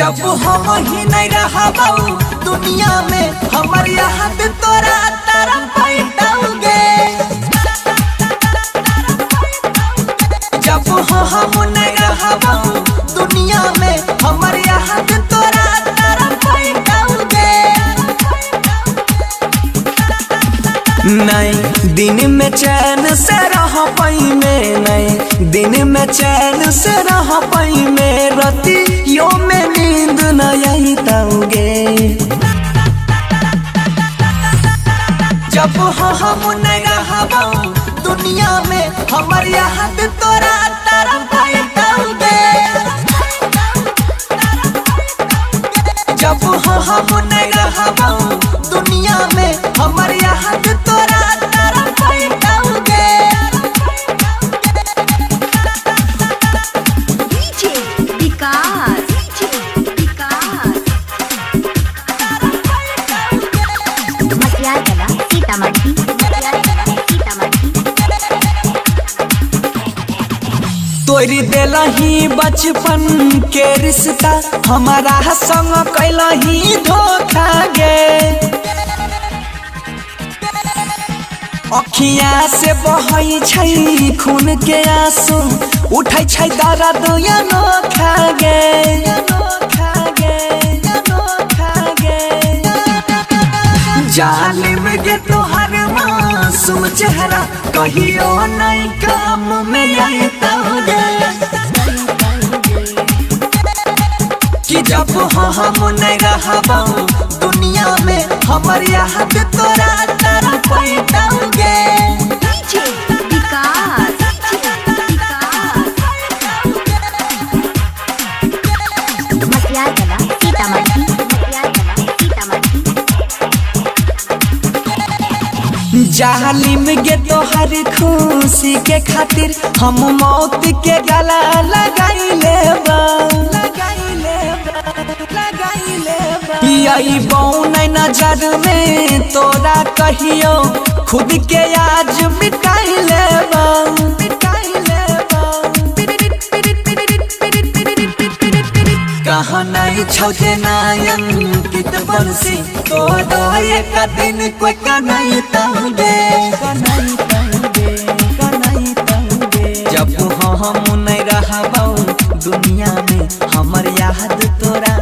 जब हम ही नहीं रहबऊ दुनिया में हमर याद तोरा तरफ बैठोगे। जब हम नहीं रहबऊ दुनिया में हमर याद तोरा तरफ बैठोगे। नहीं दिन में चैन से रह पाई में, नहीं दिन में चैन से रह पाई में, रतियों में नींद न आई तौगे। जब हम नहीं रहबऊ दुनिया में हमर याद तोरा तरफ बैठोगे। जब हम नहीं रहबऊ दुनिया में हमर याद तोरा तरफ बैठोगे। तोरी देलही बचपन के रिश्ता हमारा संग कैलही धोखा गे। अखियाँ से बहै छै खून के आंसू, उठै छै दर्द अनोखा गे। जालिम गे तोहर मासूम चेहरा कहियो नहीं काम में आई तौगे। कि जब हम नहीं रहबऊ दुनिया में हमर याद तोरा तरफ बैठोगे। जालिम गे तोहर खुशी के खातिर हम मौत के गला लगाई लेबा। यही बौन नजर में तोरा कहियो खुद के आज मिटाई लेबा। कहाँ नहीं छौजे नायंकित बंसी तोरो एक दिन कोई कनाई तौगे। जब हम नहीं रहबऊ दुनिया में हमर याद तोरा